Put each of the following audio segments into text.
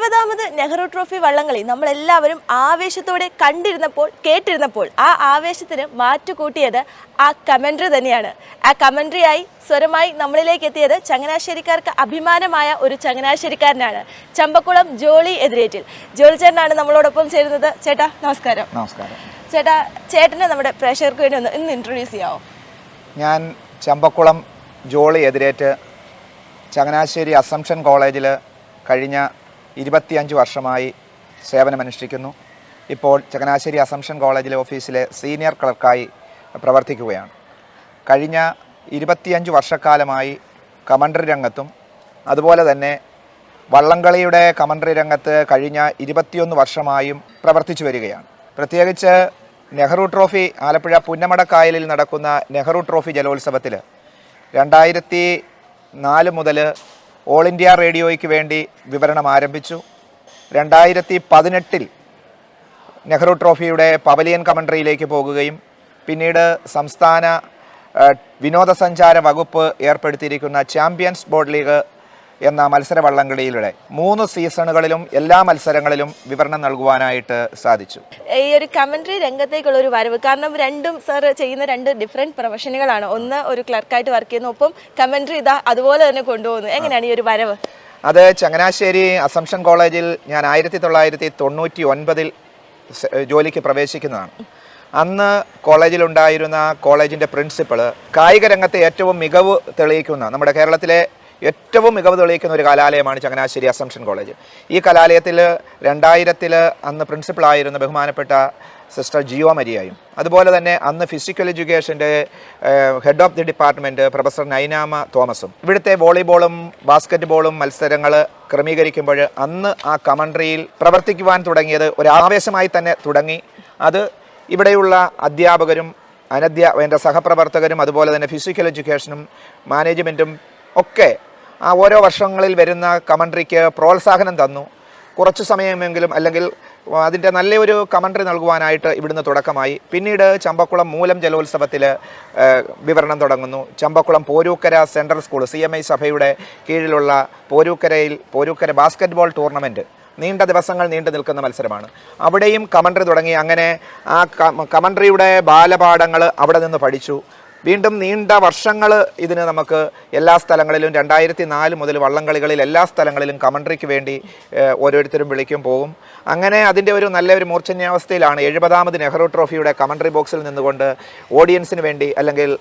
70ാമത് Nehru trophy വള്ളംകളി നമ്മളെല്ലാവരും ആവേശത്തോടെ കേട്ടിരുന്നപ്പോൾ ആ ആവേശത്തിന് മാറ്റുകൂട്ടിയത് ആ കമൻട്രി തന്നെയാണ്. ആ കമൻട്രിയായി സ്വരമായി നമ്മളിലേക്ക് എത്തിയത് ചങ്ങനാശ്ശേരിക്കാർക്ക് അഭിമാനമായ ഒരു ചങ്ങനാശ്ശേരിക്കാരനാണ്. ചമ്പക്കുളം ജോളി എതിരേറ്റിൽ ജോളി ചേട്ടനാണ് നമ്മളോടൊപ്പം ചേരുന്നത്. ചേട്ടാ നമസ്കാരം. നമസ്കാരം ചേട്ടാ, ചേട്ടനെ നമ്മുടെ പ്രേക്ഷകർക്ക് വേണ്ടി ഒന്ന് ഇൻട്രൊഡ്യൂസ് ചെയ്യാമോ? ഞാൻ ചമ്പക്കുളം ജോളി എതിരേറ്റ് ചങ്ങനാശ്ശേരി അസംഷൻ കോളേജിൽ കഴിഞ്ഞ 25 വർഷമായി സേവനമനുഷ്ഠിക്കുന്നു. ഇപ്പോൾ ചങ്ങനാശ്ശേരി അസംഷൻ കോളേജിലെ ഓഫീസിലെ സീനിയർ ക്ലർക്കായി പ്രവർത്തിക്കുകയാണ്. കഴിഞ്ഞ 25 വർഷക്കാലമായി കമൻട്രി രംഗത്തും അതുപോലെ തന്നെ വള്ളംകളിയുടെ കമൻട്രി രംഗത്ത് കഴിഞ്ഞ 21 വർഷമായും പ്രവർത്തിച്ചു വരികയാണ്. പ്രത്യേകിച്ച് നെഹ്റു ട്രോഫി ആലപ്പുഴ പുന്നമടക്കായലിൽ നടക്കുന്ന നെഹ്റു ട്രോഫി ജലോത്സവത്തിൽ 2004 മുതൽ ഓൾ ഇന്ത്യ റേഡിയോയ്ക്ക് വേണ്ടി വിവരണം ആരംഭിച്ചു. 2018 നെഹ്റു ട്രോഫിയുടെ പവലിയൻ കമൻട്രിയിലേക്ക് പോകുകയും പിന്നീട് സംസ്ഥാന വിനോദസഞ്ചാര വകുപ്പ് ഏർപ്പെടുത്തിയിരിക്കുന്ന ചാമ്പ്യൻസ് ബോട്ട് ലീഗ് എന്ന മത്സര വള്ളംകളിയിലൂടെ 3 സീസണുകളിലും എല്ലാ മത്സരങ്ങളിലും വിവരണം നൽകുവാനായിട്ട് സാധിച്ചു. ഈ ഒരു കമൻട്രി രംഗത്തേക്കുള്ള ഒരു വരവ്, കാരണം രണ്ടും സാർ ചെയ്യുന്ന 2 ഡിഫറെൻറ്റ് പ്രൊഫഷനുകളാണ്. ഒന്ന് ഒരു ക്ലർക്കായിട്ട് വർക്ക് ചെയ്യുന്നു, ഒപ്പം കമൻട്രി അതുപോലെ തന്നെ കൊണ്ടുപോകുന്നു. എങ്ങനെയാണ് ഈ ഒരു വരവ്? അത് ചങ്ങനാശ്ശേരി അസംഷൻ കോളേജിൽ ഞാൻ 1999 ജോലിക്ക് പ്രവേശിക്കുന്നതാണ്. അന്ന് കോളേജിലുണ്ടായിരുന്ന കോളേജിൻ്റെ പ്രിൻസിപ്പൾ കായിക രംഗത്തെ ഏറ്റവും മികവ് തെളിയിക്കുന്ന, നമ്മുടെ കേരളത്തിലെ ഏറ്റവും മികവ് തെളിയിക്കുന്ന ഒരു കലാലയമാണ് ചങ്ങനാശ്ശേരി അസംഷൻ കോളേജ്. ഈ കലാലയത്തിൽ 2000 അന്ന് പ്രിൻസിപ്പളായിരുന്ന ബഹുമാനപ്പെട്ട സിസ്റ്റർ ജിയോ മരിയായും അതുപോലെ തന്നെ അന്ന് ഫിസിക്കൽ എഡ്യൂക്കേഷൻ്റെ head of the department professor Nainama തോമസും ഇവിടുത്തെ വോളിബോളും ബാസ്ക്കറ്റ് ബോളും മത്സരങ്ങൾ ക്രമീകരിക്കുമ്പോൾ അന്ന് ആ കമൻട്രിയിൽ പ്രവർത്തിക്കുവാൻ തുടങ്ങിയത് ഒരു ആവേശമായി തന്നെ തുടങ്ങി. അത് ഇവിടെയുള്ള അധ്യാപകരും എൻ്റെ സഹപ്രവർത്തകരും അതുപോലെ തന്നെ ഫിസിക്കൽ എഡ്യൂക്കേഷനും മാനേജ്മെൻറ്റും ഒക്കെ ആ ഓരോ വർഷങ്ങളിൽ വരുന്ന കമൻട്രിക്ക് പ്രോത്സാഹനം തന്നു. കുറച്ച് സമയമെങ്കിലും അല്ലെങ്കിൽ അതിൻ്റെ നല്ലൊരു കമൻട്രി നൽകുവാനായിട്ട് ഇവിടുന്ന് തുടക്കമായി. പിന്നീട് ചമ്പക്കുളം മൂലം ജലോത്സവത്തിൽ വിവരണം തുടങ്ങുന്നു. Champakulam Porukkara central school CMI സഭയുടെ കീഴിലുള്ള പോരൂക്കര ബാസ്ക്കറ്റ് ബോൾ ടൂർണമെൻറ്റ് നീണ്ട ദിവസങ്ങൾ നീണ്ടു നിൽക്കുന്ന മത്സരമാണ്. അവിടെയും കമൻട്രി തുടങ്ങി. അങ്ങനെ ആ കമൻട്രിയുടെ ബാലപാഠങ്ങൾ അവിടെ നിന്ന് പഠിച്ചു. വീണ്ടും നീണ്ട വർഷങ്ങൾ ഇതിന് നമുക്ക് എല്ലാ സ്ഥലങ്ങളിലും 2004 മുതൽ വള്ളംകളികളിൽ എല്ലാ സ്ഥലങ്ങളിലും കമൻട്രിക്ക് വേണ്ടി ഓരോരുത്തരും വിളിക്കും പോകും. അങ്ങനെ അതിൻ്റെ ഒരു നല്ലൊരു മൂർച്ഛന്യാവസ്ഥയിലാണ് 70ാമത് നെഹ്റു ട്രോഫിയുടെ കമൻട്രി ബോക്സിൽ നിന്നുകൊണ്ട് ഓഡിയൻസിന് വേണ്ടി അല്ലെങ്കിൽ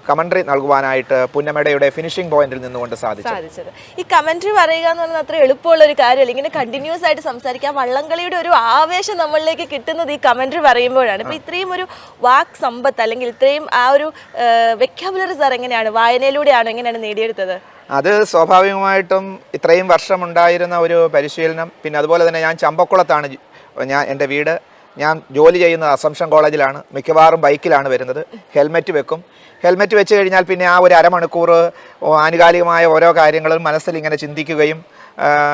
കമൻട്രി നൽകുവാനായിട്ട് പുന്നമടയുടെ ഫിനിഷിംഗ് പോയിന്റിൽ നിന്നുകൊണ്ട് സാധിച്ചത്. ഈ കമൻട്രി പറയുക എന്ന് പറഞ്ഞാൽ അത്ര എളുപ്പമുള്ള ഒരു കാര്യമല്ല. ഇങ്ങനെ കണ്ടിന്യൂസ് ആയിട്ട് സംസാരിക്കാം. വള്ളംകളിയുടെ ഒരു ആവേശം നമ്മളിലേക്ക് കിട്ടുന്നത് ഈ കമൻട്രി പറയുമ്പോഴാണ്. ഇപ്പം ഇത്രയും ഒരു വാക്ക് സമ്പത്ത് അല്ലെങ്കിൽ ഇത്രയും ആ ഒരു വെക്കാബുലറി സാർ എങ്ങനെയാണ്, വായനയിലൂടെയാണ് എങ്ങനെയാണ് നേടിയെടുത്തത്? അത് സ്വാഭാവികമായിട്ടും ഇത്രയും വർഷമുണ്ടായിരുന്ന ഒരു പരിശീലനം. പിന്നെ അതുപോലെ തന്നെ ഞാൻ ചമ്പക്കുളത്താണ് എൻ്റെ വീട്. ഞാൻ ജോലി ചെയ്യുന്നത് അസംഷൻ കോളേജിലാണ്. മിക്കവാറും ബൈക്കിലാണ് വരുന്നത്. ഹെൽമെറ്റ് വെക്കും. ഹെൽമെറ്റ് വെച്ച് കഴിഞ്ഞാൽ പിന്നെ ആ ഒരു അരമണിക്കൂർ ആനുകാലികമായ ഓരോ കാര്യങ്ങളും മനസ്സിൽ ഇങ്ങനെ ചിന്തിക്കുകയും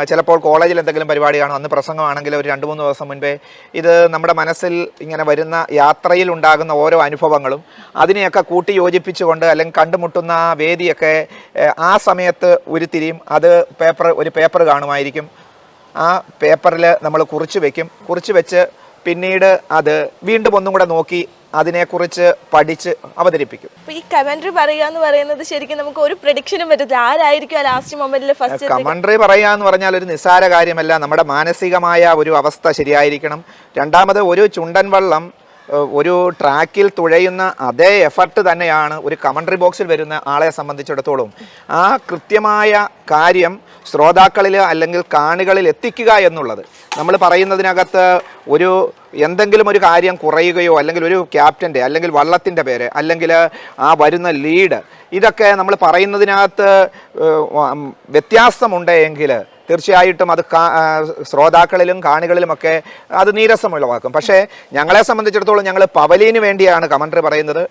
ചിലപ്പോൾ കോളേജിൽ എന്തെങ്കിലും പരിപാടി കാണും, അന്ന് പ്രസംഗമാണെങ്കിൽ ഒരു 2-3 ദിവസം മുൻപേ ഇത് നമ്മുടെ മനസ്സിൽ ഇങ്ങനെ വരുന്ന യാത്രയിൽ ഉണ്ടാകുന്ന ഓരോ അനുഭവങ്ങളും അതിനെയൊക്കെ കൂട്ടി യോജിപ്പിച്ചുകൊണ്ട് അല്ലെങ്കിൽ കണ്ടുമുട്ടുന്ന ആ വേദിയൊക്കെ ആ സമയത്ത് ഉരുത്തിരിയും. അത് ഒരു പേപ്പർ കാണുമായിരിക്കും. ആ പേപ്പറിൽ നമ്മൾ കുറിച്ച് വെച്ച് പിന്നീട് അത് വീണ്ടും ഒന്നും കൂടെ നോക്കി അതിനെക്കുറിച്ച് പഠിച്ച് അവതരിപ്പിക്കും. ഈ കമൻട്രി പറയുക എന്ന് പറയുന്നത് ശരിക്കും നമുക്ക് ഒരു പ്രഡിക്ഷനും പറ്റത്തില്ല. ആരായിരിക്കും ആ ലാസ്റ്റ് മൊമെന്റിൽ ഫസ്റ്റ്? കമൻട്രി പറയുക എന്ന് പറഞ്ഞാൽ ഒരു നിസ്സാര കാര്യമല്ല. നമ്മുടെ മാനസികമായ ഒരു അവസ്ഥ ശരിയായിരിക്കണം. രണ്ടാമത് ഒരു ചുണ്ടൻ വള്ളം ഒരു ട്രാക്കിൽ തുഴയുന്ന അതേ എഫർട്ട് തന്നെയാണ് ഒരു കമൻട്രി ബോക്സിൽ വരുന്ന ആളെ സംബന്ധിച്ചിടത്തോളം. ആ കൃത്യമായ കാര്യം ശ്രോതാക്കളിൽ അല്ലെങ്കിൽ കാണികളിൽ എത്തിക്കുക എന്നുള്ളത്. നമ്മൾ പറയുന്നതിനകത്ത് എന്തെങ്കിലും ഒരു കാര്യം കുറയുകയോ അല്ലെങ്കിൽ ഒരു ക്യാപ്റ്റൻ്റെ അല്ലെങ്കിൽ വള്ളത്തിൻ്റെ പേര് അല്ലെങ്കിൽ ആ വരുന്ന ലീഡ്, ഇതൊക്കെ നമ്മൾ പറയുന്നതിനകത്ത് വ്യത്യാസമുണ്ട് എങ്കിൽ തീർച്ചയായിട്ടും അത് ശ്രോതാക്കളിലും കാണികളിലുമൊക്കെ അത് നീരസമുളവാക്കും. പക്ഷേ ഞങ്ങളെ സംബന്ധിച്ചിടത്തോളം ഞങ്ങൾ പവലിന് വേണ്ടിയാണ് കമൻട്രി പറയുന്നത്.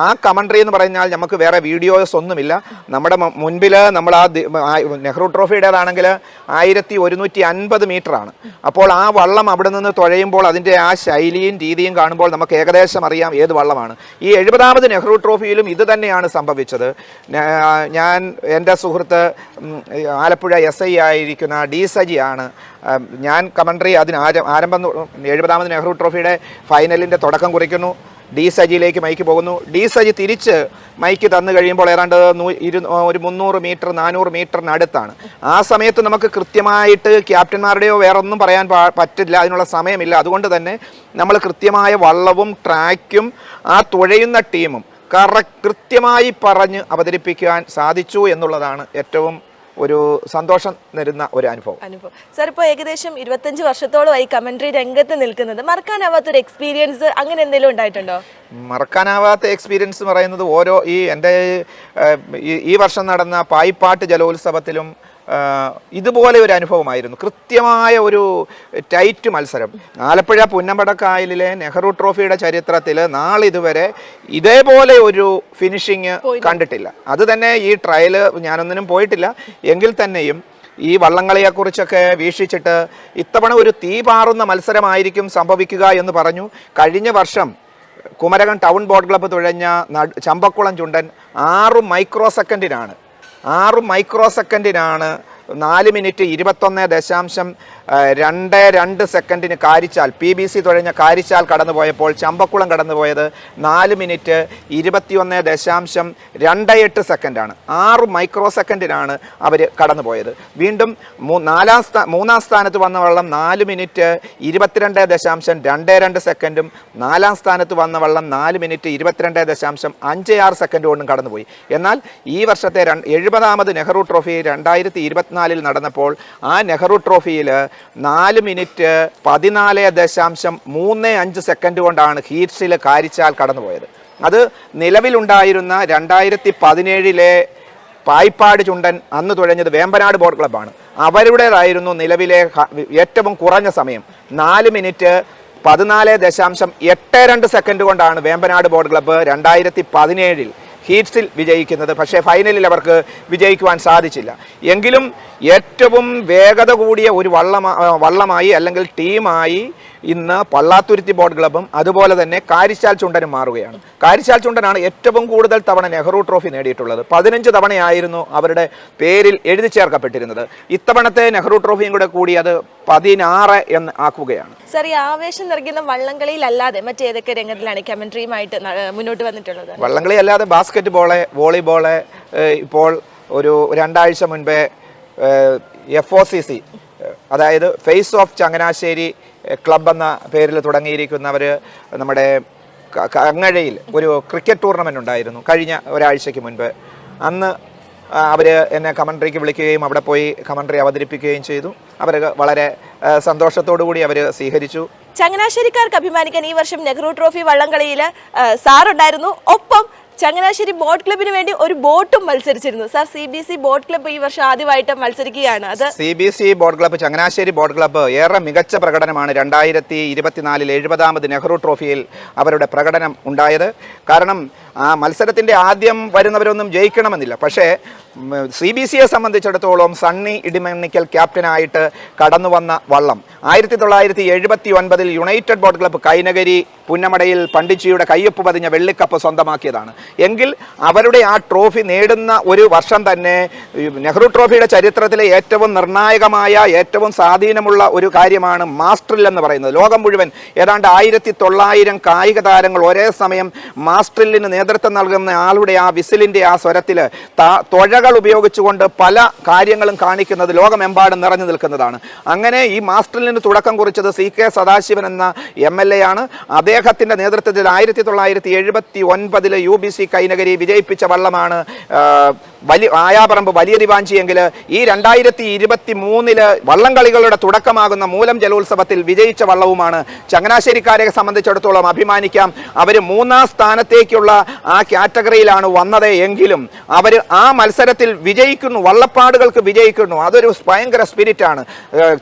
ആ കമൻട്രി എന്ന് പറഞ്ഞാൽ നമുക്ക് വേറെ വീഡിയോസ് ഒന്നുമില്ല. നമ്മുടെ മുൻപിൽ നമ്മൾ ആ നെഹ്റു ട്രോഫിയുടേതാണെങ്കിൽ 1150 മീറ്ററാണ്. അപ്പോൾ ആ വള്ളം അവിടെ നിന്ന് തുഴയുമ്പോൾ അതിൻ്റെ ആ ശൈലിയും രീതിയും കാണുമ്പോൾ നമുക്ക് ഏകദേശം അറിയാം ഏത് വള്ളമാണ്. ഈ 70ാമത് നെഹ്റു ട്രോഫിയിലും ഇത് തന്നെയാണ് സംഭവിച്ചത്. എൻ്റെ സുഹൃത്ത് ആലപ്പുഴ SI SI ആയിരിക്കുന്ന ഡി സജിയാണ് ഞാൻ കമൻട്രി അതിന് ആരംഭം 70ാമത് നെഹ്റു ട്രോഫിയുടെ ഫൈനലിൻ്റെ തുടക്കം കുറിക്കുന്നു. ഡി സജിയിലേക്ക് മൈക്ക് പോകുന്നു. ഡി സജി തിരിച്ച് മൈക്ക് തന്നു കഴിയുമ്പോൾ ഏതാണ്ട് ഒരു 300 മീറ്റർ 400 മീറ്ററിനടുത്താണ്. ആ സമയത്ത് നമുക്ക് കൃത്യമായിട്ട് ക്യാപ്റ്റന്മാരുടെയോ വേറെ ഒന്നും പറയാൻ പറ്റില്ല, അതിനുള്ള സമയമില്ല. അതുകൊണ്ട് തന്നെ നമ്മൾ കൃത്യമായ വള്ളവും ട്രാക്കും ആ തുഴയുന്ന ടീമും കൃത്യമായി പറഞ്ഞ് അവതരിപ്പിക്കാൻ സാധിച്ചു എന്നുള്ളതാണ് ഏറ്റവും ഒരു സന്തോഷം തരുന്ന ഒരു അനുഭവം. സാർ, ഇപ്പോൾ ഏകദേശം 25 വർഷത്തോളമായി കമന്ററി രംഗത്ത് നിൽക്കുന്നത്. മറക്കാനാവാത്തൊരു എക്സ്പീരിയൻസ് അങ്ങനെ എന്തെങ്കിലും ഉണ്ടായിട്ടുണ്ടോ? മറക്കാനാവാത്ത എക്സ്പീരിയൻസ് പറയുന്നത് എൻ്റെ ഈ വർഷം നടന്ന പായിപ്പാട്ട് ജലോത്സവത്തിലും ഇതുപോലെ ഒരു അനുഭവമായിരുന്നു. കൃത്യമായ ഒരു ടൈറ്റ് മത്സരം. ആലപ്പുഴ പുന്നമടക്കായലിലെ നെഹ്റു ട്രോഫിയുടെ ചരിത്രത്തിൽ നാളിതുവരെ ഇതേപോലെ ഒരു ഫിനിഷിങ് കണ്ടിട്ടില്ല. അത് തന്നെ ഈ ട്രയൽ ഞാനൊന്നിനും പോയിട്ടില്ല, എങ്കിൽ തന്നെയും ഈ വള്ളംകളിയെക്കുറിച്ചൊക്കെ വീക്ഷിച്ചിട്ട് ഇത്തവണ ഒരു തീ പാറുന്ന മത്സരമായിരിക്കും സംഭവിക്കുക എന്ന് പറഞ്ഞു. കഴിഞ്ഞ വർഷം കുമരകം ടൗൺ ബോട്ട് ക്ലബ്ബ് തുഴഞ്ഞ ചമ്പക്കുളം ചുണ്ടൻ 6 മൈക്രോ സെക്കൻഡിനാണ് 4 മിനിറ്റ് 21.22 സെക്കൻഡിന് കാരിച്ചാൽ PBC തുഴഞ്ഞ കാരിച്ചാൽ കടന്നുപോയപ്പോൾ ചമ്പക്കുളം കടന്നുപോയത് 4 മിനിറ്റ് 21.28 സെക്കൻഡാണ്. 6 മൈക്രോ സെക്കൻഡിനാണ് അവർ കടന്നുപോയത്. വീണ്ടും മൂന്നാം സ്ഥാനത്ത് വന്ന വള്ളം 4 മിനിറ്റ് 22.22 സെക്കൻഡും 4ാം സ്ഥാനത്ത് വന്ന വള്ളം 4 മിനിറ്റ് 22.56 സെക്കൻഡ് കൊണ്ടും കടന്നുപോയി. എന്നാൽ ഈ വർഷത്തെ 70ാമത് നെഹ്റു ട്രോഫി 2024 നടന്നപ്പോൾ ആ നെഹ്റു ട്രോഫിയിൽ 4 മിനിറ്റ് 14.35 സെക്കൻഡ് കൊണ്ടാണ് ഹീറ്റ്സിൽ കാരിച്ചാൽ കടന്നുപോയത്. അത് നിലവിലുണ്ടായിരുന്ന 2017 പായിപ്പാട് ചുണ്ടൻ അന്ന് തുഴഞ്ഞത് വേമ്പനാട് ബോട്ട് ക്ലബ്ബാണ്. അവരുടേതായിരുന്നു നിലവിലെ ഏറ്റവും കുറഞ്ഞ സമയം. 4 മിനിറ്റ് 14.82 സെക്കൻഡ് കൊണ്ടാണ് വേമ്പനാട് ബോട്ട് ക്ലബ്ബ് 2017 ഹീറ്റ്സിൽ വിജയിക്കുന്നത്. പക്ഷേ ഫൈനലിൽ അവർക്ക് വിജയിക്കുവാൻ സാധിച്ചില്ല. എങ്കിലും ഏറ്റവും വേഗത കൂടിയ ഒരു വള്ളമായി അല്ലെങ്കിൽ ടീമായി ഇന്ന് പള്ളാത്തുരുത്തി ബോട്ട് ക്ലബ്ബും അതുപോലെ തന്നെ കാരിച്ചാൽ ചുണ്ടനും മാറുകയാണ്. കാരിച്ചാൽ ചുണ്ടനാണ് ഏറ്റവും കൂടുതൽ തവണ നെഹ്റു ട്രോഫി നേടിയിട്ടുള്ളത്. 15 തവണയായിരുന്നു അവരുടെ പേരിൽ എഴുതി ചേർക്കപ്പെട്ടിരുന്നത്. ഇത്തവണത്തെ നെഹ്റു ട്രോഫിയും കൂടി അത് 16 എന്ന് ആക്കുകയാണ്. സാർ, ഈ ആവേശം നിറയ്ക്കുന്ന വള്ളംകളിയിലല്ലാതെ മറ്റേതൊക്കെ രംഗത്തിലാണ് കമന്ററിയുമായിട്ട് മുന്നോട്ട് വന്നിട്ടുള്ളത്? വള്ളംകളി അല്ലാതെ ബാസ്കറ്റ് ബോള്, വോളിബോള്, ഇപ്പോൾ ഒരു 2 ആഴ്ച മുൻപേ FOCC അതായത് ഫേസ് ഓഫ് ചങ്ങനാശ്ശേരി ക്ലബ് എന്ന പേരിൽ തുടങ്ങിയിരിക്കുന്നവർ നമ്മുടെ കങ്ങഴയിൽ ഒരു ക്രിക്കറ്റ് ടൂർണമെൻ്റ് ഉണ്ടായിരുന്നു കഴിഞ്ഞ ഒരാഴ്ചയ്ക്ക് മുൻപ്. അന്ന് അവർ എന്നെ കമൻട്രിക്ക് വിളിക്കുകയും അവിടെ പോയി കമൻട്രി അവതരിപ്പിക്കുകയും ചെയ്തു. അവർ വളരെ സന്തോഷത്തോടു കൂടി അവർ സ്വീകരിച്ചു. ചങ്ങനാശ്ശേരിക്കാർക്ക് അഭിമാനിക്കാൻ ഈ വർഷം നെഹ്റു ട്രോഫി വള്ളംകളിയിൽ സാറുണ്ടായിരുന്നു. ഒപ്പം ചങ്ങനാശ്ശേരി ബോട്ട് ക്ലബിന് വേണ്ടി ഒരു ബോട്ടും മത്സരിച്ചിരുന്നു. സാർ, CBC ബോട്ട് ക്ലബ്ബ് ഈ വർഷം ആദ്യമായിട്ട് മത്സരിക്കുകയാണ്. അത് CBC boat club, Changanassery boat club ഏറെ മികച്ച പ്രകടനമാണ് 2024 70ാമത് നെഹ്റു ട്രോഫിയിൽ അവരുടെ പ്രകടനം ഉണ്ടായത്. കാരണം ആ മത്സരത്തിൻ്റെ ആദ്യം വരുന്നവരൊന്നും ജയിക്കണമെന്നില്ല. പക്ഷേ CBCയെ സംബന്ധിച്ചിടത്തോളം സണ്ണി ഇടിമണ്ണിക്കൽ ക്യാപ്റ്റനായിട്ട് കടന്നു വന്ന വള്ളം 1979 യുണൈറ്റഡ് ബോട്ട് ക്ലബ്ബ് കൈനകരി പുന്നമടയിൽ പണ്ഡിറ്റ്ജിയുടെ കയ്യൊപ്പ് പതിഞ്ഞ വെള്ളിക്കപ്പ് സ്വന്തമാക്കിയതാണ്. എങ്കിൽ അവരുടെ ആ ട്രോഫി നേടുന്ന ഒരു വർഷം തന്നെ നെഹ്റു ട്രോഫിയുടെ ചരിത്രത്തിലെ ഏറ്റവും നിർണായകമായ ഏറ്റവും സ്വാധീനമുള്ള ഒരു കാര്യമാണ് മാസ്റ്ററിൽ എന്ന് പറയുന്നത്. ലോകം മുഴുവൻ ഏതാണ്ട് 1900 കായിക താരങ്ങൾ ഒരേ സമയം മാസ്റ്ററിലിന് നേതൃത്വം നൽകുന്ന ആളുടെ ആ വിസിലിൻ്റെ ആ സ്വരത്തിൽ തുഴകൾ ഉപയോഗിച്ചുകൊണ്ട് പല കാര്യങ്ങളും കാണിക്കുന്നത് ലോകമെമ്പാടും നിറഞ്ഞു നിൽക്കുന്നതാണ്. അങ്ങനെ ഈ മാസ്റ്ററിലിന് തുടക്കം കുറിച്ചത് CK സദാശിവൻ എന്ന MLA ആണ്. അദ്ദേഹത്തിൻ്റെ നേതൃത്വത്തിൽ 1979 UBC കൈനകരി വിജയിപ്പിച്ച വള്ളമാണ് ആയാപറമ്പ് വലിയ ദിവാഞ്ചിയെങ്കിൽ ഈ 2023 വള്ളംകളികളുടെ തുടക്കമാകുന്ന മൂലം ജലോത്സവത്തിൽ വിജയിച്ച വള്ളവുമാണ്. ചങ്ങനാശ്ശേരിക്കാരെ സംബന്ധിച്ചിടത്തോളം അഭിമാനിക്കാം. അവർ 3ാം സ്ഥാനത്തേക്കുള്ള ആ കാറ്റഗറിയിലാണ് വന്നത്. എങ്കിലും അവർ ആ മത്സരത്തിൽ വിജയിക്കുന്നു, വള്ളപ്പാടുകൾക്ക് വിജയിക്കുന്നു. അതൊരു ഭയങ്കര സ്പിരിറ്റാണ്.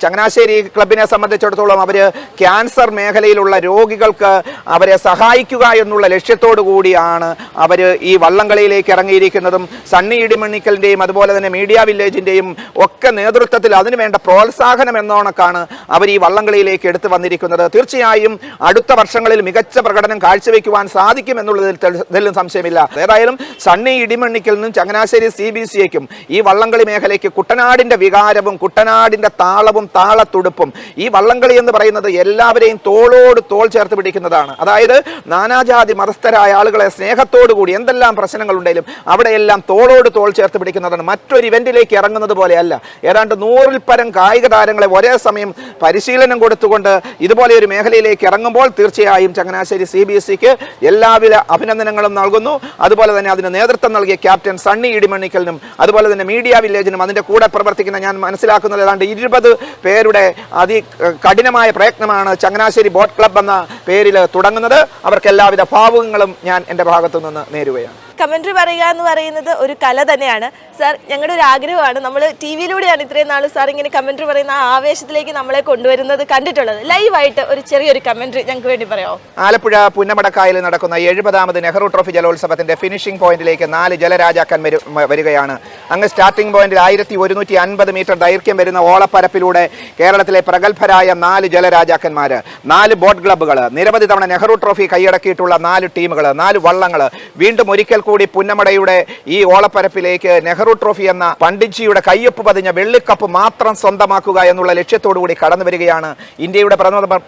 ചങ്ങനാശ്ശേരി ക്ലബിനെ സംബന്ധിച്ചിടത്തോളം അവർ ക്യാൻസർ മേഖലയിലുള്ള രോഗികൾക്ക് അവരെ സഹായിക്കുക എന്നുള്ള ലക്ഷ്യത്തോടു കൂടിയാണ് അവർ ഈ വള്ളംകളിയിലേക്ക് ഇറങ്ങിയിരിക്കുന്നതും. സണ്ണി ഇടിമണ്ണിക്കലിൻ്റെയും അതുപോലെ തന്നെ മീഡിയ വില്ലേജിൻ്റെയും ഒക്കെ നേതൃത്വത്തിൽ അതിനുവേണ്ട പ്രോത്സാഹനം എന്നോണക്കാണ് അവർ ഈ വള്ളംകളിയിലേക്ക് എടുത്തു വന്നിരിക്കുന്നത്. തീർച്ചയായും അടുത്ത വർഷങ്ങളിൽ മികച്ച പ്രകടനം കാഴ്ചവെക്കുവാൻ സാധിക്കും എന്നുള്ളതിൽ സംശയമില്ല. ഏതായാലും സണ്ണി ഇടിമണ്ണിക്കലിനും ചങ്ങനാശ്ശേരി CBC CBCയ്ക്കും ഈ വള്ളംകളി മേഖലയ്ക്ക് കുട്ടനാടിന്റെ വികാരവും കുട്ടനാടിന്റെ താളവും താളത്തുടുപ്പും ഈ വള്ളംകളി എന്ന് പറയുന്നത് എല്ലാവരെയും തോളോട് തോൾ ചേർത്ത് പിടിക്കുന്നതാണ്. അതായത് നാനാജാതി മതസ്ഥരായ ആളുകളെ സ്നേഹത്തോടുകൂടി എന്തെല്ലാം പ്രശ്നങ്ങളുണ്ടെങ്കിലും അവിടെയെല്ലാം തോളോട് തോൾ ചേർത്ത് പിടിക്കുന്നതാണ്. മറ്റൊരു ഇവന്റിലേക്ക് ഇറങ്ങുന്നത് പോലെയല്ല. ഏതാണ്ട് 100-ൽ പരം കായിക താരങ്ങളെ ഒരേ സമയം പരിശീലനം കൊടുത്തുകൊണ്ട് ഇതുപോലെ ഒരു മേഖലയിലേക്ക് ഇറങ്ങുമ്പോൾ തീർച്ചയായും ചങ്ങനാശ്ശേരി CBSEക്ക് എല്ലാവിധ അഭിനന്ദനങ്ങളും നൽകുന്നു. അതുപോലെ തന്നെ അതിന് നേതൃത്വം നൽകിയ ക്യാപ്റ്റൻ സണ്ണി ഇടിമണ്ണിക്കലിനും അതുപോലെ തന്നെ മീഡിയ വില്ലേജിനും അതിന്റെ കൂടെ പ്രവർത്തിക്കുന്ന ഞാൻ മനസ്സിലാക്കുന്നത് ഏതാണ്ട് 20 പേരുടെ കഠിനമായ പ്രയത്നമാണ് ചങ്ങനാശ്ശേരി ബോട്ട് ക്ലബ് എന്ന പേരിൽ തുടങ്ങുന്നത്. അവർക്ക് എല്ലാവിധ ഭാവുകങ്ങളും ഞാൻ എൻ്റെ ഭാഗത്തു നിന്ന് നേരുകയാണ്. കമന്ററി പറയുക എന്ന് പറയുന്നത് ഒരു കല തന്നെയാണ് സാർ. ഞങ്ങളുടെ ഒരു ആഗ്രഹമാണ്, നമ്മൾ TV-യിലൂടെയാണ് ഇത്രയും നാൾ സാർ ഇങ്ങനെ കമന്ററി പറയുന്ന ആ ആവേശത്തിലേക്ക് നമ്മളെ കൊണ്ടുവരുന്നത് കണ്ടിട്ടുള്ളത്. ലൈവായിട്ട് ഒരു ചെറിയൊരു കമന്ററി ഞങ്ങൾക്ക് വേണ്ടി പറയാമോ? ആലപ്പുഴ പുന്നമടക്കായലിൽ നടക്കുന്ന 70ാമത് നെഹ്റു ട്രോഫി ജലോത്സവത്തിന്റെ ഫിനിഷിംഗ് പോയിന്റിലേക്ക് 4 ജലരാജാക്കന്മാർ വരികയാണ്. അങ്ങ് സ്റ്റാർട്ടിംഗ് പോയിന്റിൽ 1150 മീറ്റർ ദൈർഘ്യം വരുന്ന ഓളപ്പരപ്പിലൂടെ കേരളത്തിലെ പ്രഗത്ഭരായ 4 ജലരാജാക്കന്മാർ, 4 ബോട്ട് ക്ലബ്ബുകൾ, നിരവധി തവണ നെഹ്റു ട്രോഫി കൈയടക്കിയിട്ടുള്ള 4 ടീമുകൾ, 4 വള്ളങ്ങൾ, വീണ്ടും ഒരിക്കൽ കൂടി പുന്നമടയുടെ ഈ ഓളപ്പരപ്പിലേക്ക് നെഹ്റു ട്രോഫി എന്ന പണ്ഡിറ്റ്ജിയുടെ കയ്യൊപ്പ് പതിഞ്ഞ വെള്ളിക്കപ്പ് മാത്രം സ്വന്തമാക്കുക എന്നുള്ള ലക്ഷ്യത്തോടുകൂടി കടന്നു വരികയാണ്. ഇന്ത്യയുടെ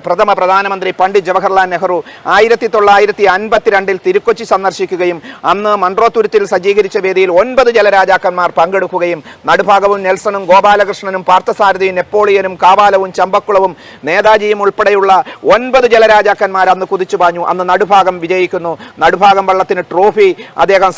പ്രഥമ പ്രധാനമന്ത്രി പണ്ഡിറ്റ് ജവഹർലാൽ നെഹ്റു 1952 തിരുക്കൊച്ചി സന്ദർശിക്കുകയും അന്ന് മൺട്രോത്തുരുത്തിൽ സജ്ജീകരിച്ച വേദിയിൽ 9 ജലരാജാക്കന്മാർ പങ്കെടുക്കുകയും നടുഭാഗവും നെൽസണും ഗോപാലകൃഷ്ണനും പാർത്ഥസാരഥിയും നെപ്പോളിയനും കാവാലവും ചമ്പക്കുളവും നേതാജിയും ഉൾപ്പെടെയുള്ള 9 ജലരാജാക്കന്മാർ അന്ന് കുതിച്ചു പാഞ്ഞു. അന്ന് നടുഭാഗം വിജയിക്കുന്നു. നടുഭാഗം വള്ളത്തിന് ട്രോഫി അദ്ദേഹം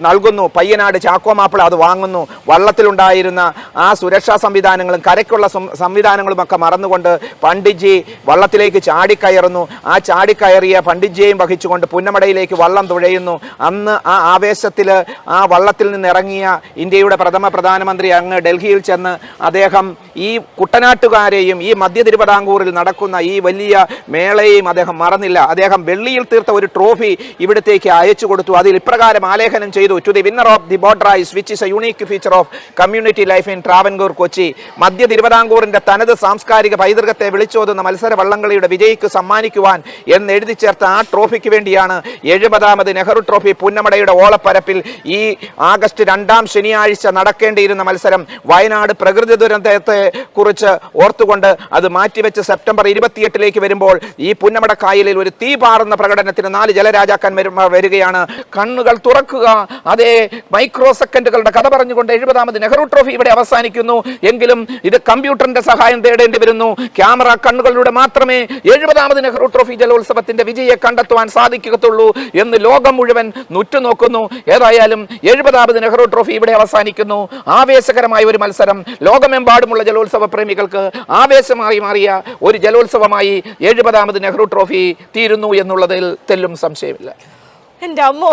നൽകുന്നു. പയ്യനാട് ചാക്കോ മാപ്പിള അത് വാങ്ങുന്നു. വള്ളത്തിലുണ്ടായിരുന്ന ആ സുരക്ഷാ സംവിധാനങ്ങളും കരയ്ക്കുള്ള സംവിധാനങ്ങളും ഒക്കെ മറന്നുകൊണ്ട് പണ്ഡിറ്റ്ജി വള്ളത്തിലേക്ക് ചാടിക്കയറുന്നു. ആ ചാടിക്കയറിയ പണ്ഡിറ്റ്ജിയെയും വഹിച്ചുകൊണ്ട് പുന്നമടയിലേക്ക് വള്ളം തുഴയുന്നു. അന്ന് ആ ആവേശത്തിൽ ആ വള്ളത്തിൽ നിന്നിറങ്ങിയ ഇന്ത്യയുടെ പ്രഥമ പ്രധാനമന്ത്രി അങ്ങ് ഡൽഹിയിൽ ചെന്ന് അദ്ദേഹം ഈ കുട്ടനാട്ടുകാരെയും ഈ മധ്യ തിരുവിതാംകൂറിൽ നടക്കുന്ന ഈ വലിയ മേളയെയും അദ്ദേഹം മറന്നില്ല. അദ്ദേഹം വെള്ളിയിൽ തീർത്ത ഒരു ട്രോഫി ഇവിടത്തേക്ക് അയച്ചു കൊടുത്തു. അതിൽ ഇപ്രകാരം ആലേഖനം ചെയ്തു: to the winner of the boat race which is a unique feature of community life in Travancore Kochi. മധ്യ തിരുവിതാംകൂറിന്റെ തനത് സാംസ്കാരിക പൈതൃകത്തെ വിളിച്ചോതുന്ന മത്സര വള്ളംകളിയുടെ വിജയിക്ക് സമ്മാനിക്കുവാൻ എന്ന് എഴുതി ചേർത്ത ആ ട്രോഫിക്ക് വേണ്ടിയാണ് 70ാമത് നെഹ്റു ട്രോഫി പുന്നമടയുടെ ഓളപ്പരപ്പിൽ ഈ ആഗസ്റ്റ് 2-ാം ശനിയാഴ്ച നടക്കേണ്ടിയിരുന്ന മത്സരം വയനാട് പ്രകൃതി ദുരന്തത്തെ കുറിച്ച് ഓർത്തുകൊണ്ട് അത് മാറ്റിവെച്ച് സെപ്റ്റംബർ 28 വരുമ്പോൾ ഈ പുന്നമട കായലിൽ ഒരു തീ പാറുന്ന പ്രകടനത്തിന് 4 ജലരാജാക്കന്മാർ വരികയാണ്. കണ്ണുകൾ തുറക്കുക, അതേ മൈക്രോ സെക്കൻഡുകളുടെ കഥ പറഞ്ഞുകൊണ്ട് 70ാമത് നെഹ്റു ട്രോഫി ഇവിടെ അവസാനിക്കുന്നു. എങ്കിലും ഇത് കമ്പ്യൂട്ടറിന്റെ സഹായം തേടേണ്ടി വരുന്നു. ക്യാമറ കണ്ണുകളിലൂടെ മാത്രമേ 70ാമത് നെഹ്റു ട്രോഫി ജലോത്സവത്തിന്റെ വിജയെ കണ്ടെത്തുവാൻ സാധിക്കത്തുള്ളൂ എന്ന് ലോകം മുഴുവൻ നുറ്റുനോക്കുന്നു. ഏതായാലും 70ാമത് നെഹ്റു ട്രോഫി ഇവിടെ അവസാനിക്കുന്നു. ആവേശകരമായ ഒരു മത്സരം, ലോകമെമ്പാടുമുള്ള ജലോത്സവ പ്രേമികൾക്ക് ആവേശമായി മാറിയ ഒരു ജലോത്സവമായി 70ാമത് നെഹ്റു ട്രോഫി തീരുന്നു എന്നുള്ളതിൽ തെല്ലും സംശയമില്ല. എൻ്റെ അമ്മോ,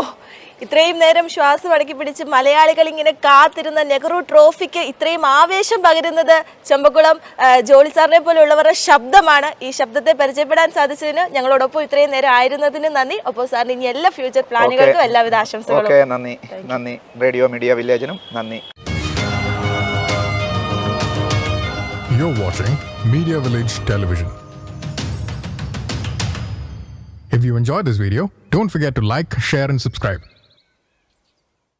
ഇത്രയും നേരം ശ്വാസം അടക്കി പിടിച്ച് മലയാളികൾ ഇങ്ങനെ കാത്തിരുന്ന നെഹ്റു ട്രോഫിക്ക് ഇത്രയും ആവേശം പകരുന്നത് ചെമ്പക്കുളം ജോളി സാറിനെ പോലെയുള്ളവരുടെ ശബ്ദമാണ്. ഈ ശബ്ദത്തെ പരിചയപ്പെടാൻ സാധിച്ചതിന്, ഞങ്ങളോടൊപ്പം ഇത്രയും നേരം ആയിരുന്നതിന് നന്ദി. ഒപ്പം സാറിന് ഇനി എല്ലാ ഫ്യൂച്ചർ പ്ലാനുകൾക്കും എല്ലാവിധ ആശംസകളും. നന്ദി. റേഡിയോ മീഡിയ വില്ലേജിനും നന്ദി. You're watching Media Village Television. If you enjoyed this video, don't forget to like, share and subscribe.